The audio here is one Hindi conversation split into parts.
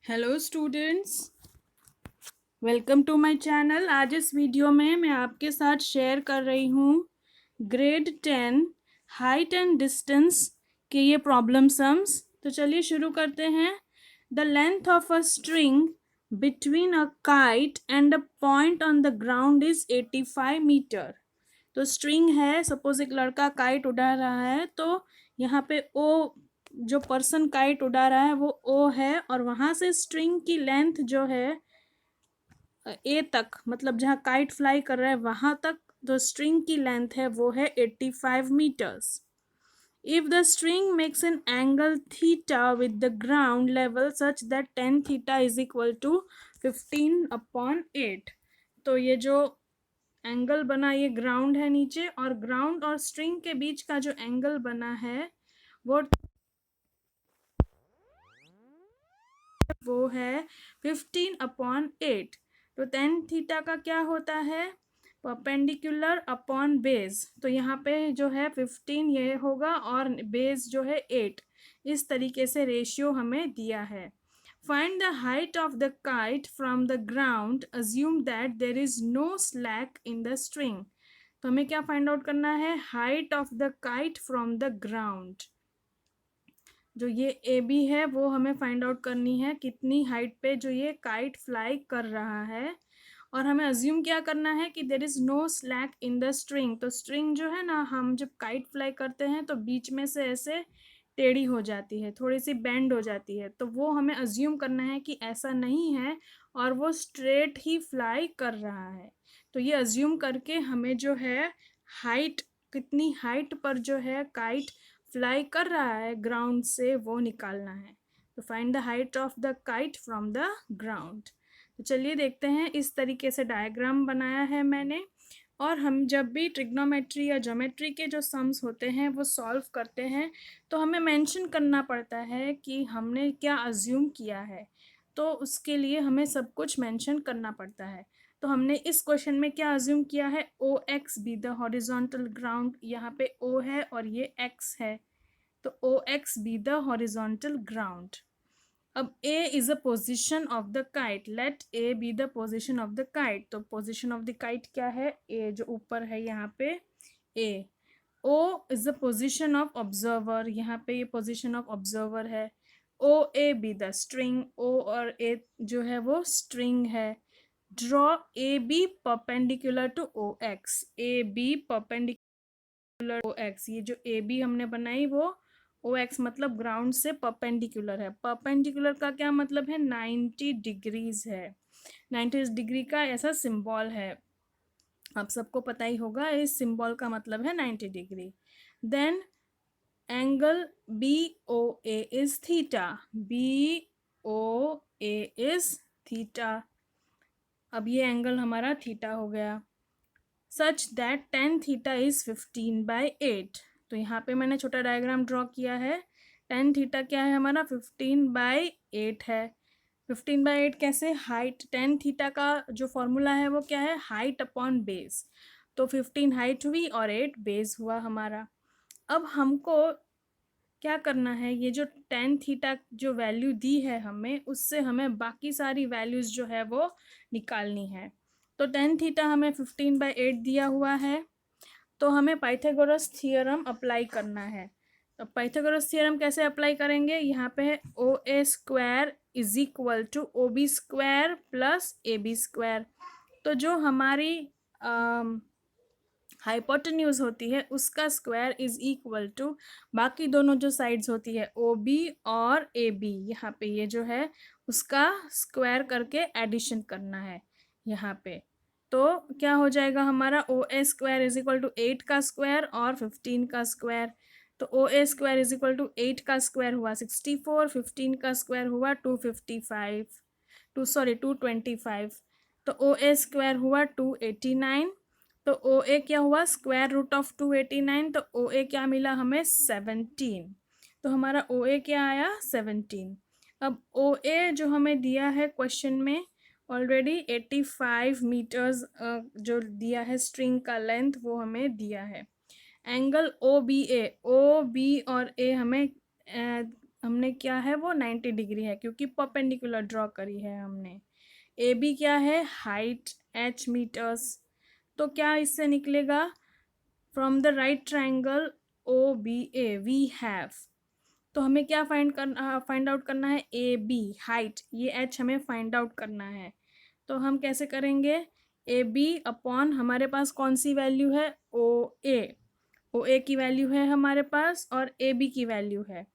Hello students, welcome to my channel. आज इस वीडियो में मैं आपके साथ शेयर कर रही हूँ ग्रेड 10 हाइट एंड डिस्टेंस के ये प्रॉब्लम सम्स। तो चलिए शुरू करते हैं। The length of a string between a kite and a point on the ground is 85 metre. तो स्ट्रिंग है, सपोज एक लड़का काइट उड़ा रहा है, तो यहाँ पे ओ जो पर्सन काइट उड़ा रहा है वो ओ है, और वहां से स्ट्रिंग की लेंथ जो है ए तक, मतलब जहाँ काइट फ्लाई कर रहा है वहां तक जो स्ट्रिंग की लेंथ है वो है 85 metres. If the string makes an angle theta with the ground level such that tan theta is equal to 15/8। तो ये जो एंगल बना, ये ग्राउंड है नीचे, और ग्राउंड और स्ट्रिंग के बीच का जो एंगल बना है वो है 15/8। तो टेन थीटा का क्या होता है? Perpendicular upon base. तो यहाँ पे जो है 15 ये होगा और बेस जो है 8। इस तरीके से रेशियो हमें दिया है। Find the height of the kite from the ground, assume that there is no slack in the string. तो हमें क्या फाइंड आउट करना है? Height of the kite from the ground. जो ये ए बी है वो हमें फाइंड आउट करनी है, कितनी हाइट पे जो ये काइट फ्लाई कर रहा है। और हमें अज्यूम क्या करना है कि there is no slack in the string. तो स्ट्रिंग जो है ना, हम जब काइट फ्लाई करते हैं तो बीच में से ऐसे टेढ़ी हो जाती है, थोड़ी सी बेंड हो जाती है, तो वो हमें अज्यूम करना है कि ऐसा नहीं है और वो स्ट्रेट ही फ्लाई कर रहा है। तो ये अज्यूम करके हमें जो है हाइट, कितनी हाइट पर जो है काइट फ्लाई कर रहा है ग्राउंड से, वो निकालना है। तो find the height of the kite from the ground. तो चलिए देखते हैं। इस तरीके से डायग्राम बनाया है मैंने। और हम जब भी ट्रिग्नोमेट्री या ज्योमेट्री के जो सम्स होते हैं वो सॉल्व करते हैं तो हमें मेंशन करना पड़ता है कि हमने क्या अज्यूम किया है। तो उसके लिए हमें सब कुछ मेंशन करना पड़ता है। तो हमने इस क्वेश्चन में क्या अज्यूम किया है? O X be the horizontal ground. यहाँ पे ओ है और ये एक्स है, तो O X be the horizontal ground. अब A is a position of the kite, let A be the position of the kite. तो पोजिशन ऑफ द काइट क्या है? A जो ऊपर है यहाँ पे A। O is the position of observer, यहाँ पे ये पोजिशन ऑफ ऑब्जर्वर है। O A be the string, O और A जो है वो स्ट्रिंग है। Draw A B perpendicular to O X, A B perpendicular O X. ये जो ए बी हमने बनाई वो ओ एक्स मतलब ग्राउंड से परपेंडिकुलर है। परपेंडिकुलर का क्या मतलब है? 90 डिग्रीज है। 90 डिग्री का ऐसा सिंबल है, आप सबको पता ही होगा। इस सिंबल का मतलब है 90 degree. Then angle B O A is theta, B O A is theta. अब ये एंगल हमारा थीटा हो गया। Such that tan theta is 15/8। तो यहाँ पे मैंने छोटा डायग्राम ड्रॉ किया है। टेन थीटा क्या है हमारा? 15/8 है। 15/8 कैसे? हाइट, टेन थीटा का जो फॉर्मूला है वो क्या है? Height upon base. तो 15 हाइट हुई और 8 बेस हुआ हमारा। अब हमको क्या करना है? ये जो टेन थीटा जो वैल्यू दी है हमें, उससे हमें बाकी सारी वैल्यूज जो है वो निकालनी है। तो टेन थीटा हमें 15/8 दिया हुआ है, तो हमें पाइथागोरस थ्योरम अप्लाई करना है। तो पाइथागोरस थ्योरम कैसे अप्लाई करेंगे? यहाँ पे है O A square is equal to O B square plus A B square. तो जो हमारी हाइपोटेन्यूज होती है उसका स्क्वायर इज इक्वल टू बाकी दोनों जो साइड्स होती है ओ बी और ए बी, यहाँ पे ये जो है उसका स्क्वायर करके एडिशन करना है यहाँ पे। तो क्या हो जाएगा हमारा? ओ A square is equal to 8 का स्क्वायर और 15 का स्क्वायर। तो ओ A square is equal to 8 का स्क्वायर हुआ 64, 15 का स्क्वायर हुआ 255, 225। तो ओ ए स्क्वायर हुआ 289। तो ओ ए क्या हुआ? Square root of 289। तो ओ ए क्या मिला हमें? 17। तो हमारा ओ ए क्या आया? 17। अब ओ ए जो हमें दिया है क्वेश्चन में ऑलरेडी 85 मीटर्स जो दिया है स्ट्रिंग का लेंथ, वो हमें दिया है। एंगल ओ बी ए, ओ बी और ए हमें हमने क्या है वो 90 डिग्री है, क्योंकि परपेंडिकुलर ड्रॉ करी है हमने। ए बी क्या है, हाइट h मीटर्स। तो क्या इससे निकलेगा, from the right triangle O B A we have, तो हमें क्या फाइंड आउट करना है, ए बी हाइट, ये h हमें फाइंड आउट करना है। तो हम कैसे करेंगे, ए बी अपॉन हमारे पास कौन सी वैल्यू है, ओ ए की वैल्यू है हमारे पास और ए बी की वैल्यू है,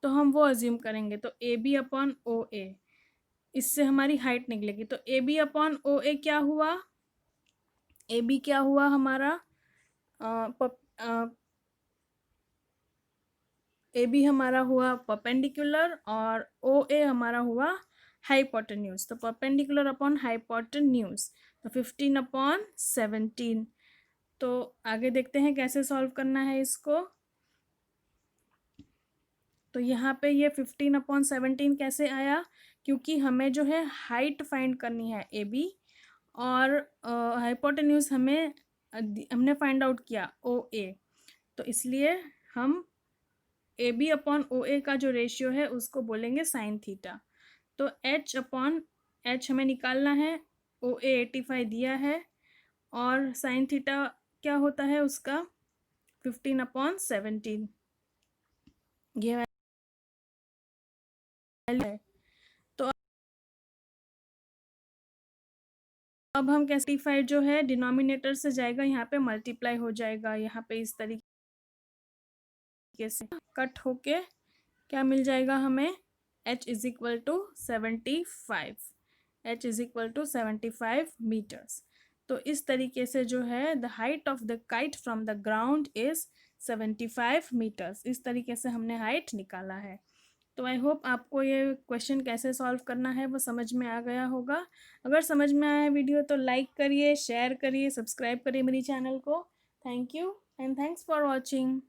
तो हम वो अज्यूम करेंगे। तो ए बी अपॉन ओ ए, इससे हमारी हाइट निकलेगी। तो A B upon O A क्या हुआ, ए बी क्या हुआ हमारा, ए बी हमारा हुआ परपेंडिकुलर और ओ ए हमारा हुआ हाइपोटेन्यूज। तो परपेंडिकुलर अपॉन हाइपोटेन्यूज, तो 15/17। तो आगे देखते हैं कैसे सॉल्व करना है इसको। तो यहाँ पे ये 15/17 कैसे आया, क्योंकि हमें जो है हाइट फाइंड करनी है ए बी, और हाइपोटेन्यूज हमने फाइंड आउट किया ओ ए, तो इसलिए हम ए बी अपॉन ओ ए का जो रेशियो है उसको बोलेंगे साइन थीटा। तो h अपॉन h हमें निकालना है, ओ ए 85 दिया है, और साइन थीटा क्या होता है उसका 15/17, ये वैल्यू है। तो अब हम कैसे 85 जो है डिनोमिनेटर से जाएगा, यहाँ पे मल्टीप्लाई हो जाएगा, यहाँ पे इस तरीके से कट होके क्या मिल जाएगा हमें, h is equal to 75, h is equal to 75 metres. तो इस तरीके से जो है the height of the kite from the ground is 75 metres, इस तरीके से हमने हाइट निकाला है। तो आई होप आपको ये क्वेश्चन कैसे सॉल्व करना है वो समझ में आ गया होगा। अगर समझ में आया वीडियो तो लाइक करिए, शेयर करिए, सब्सक्राइब करिए मेरी चैनल को। Thank you and thanks for watching.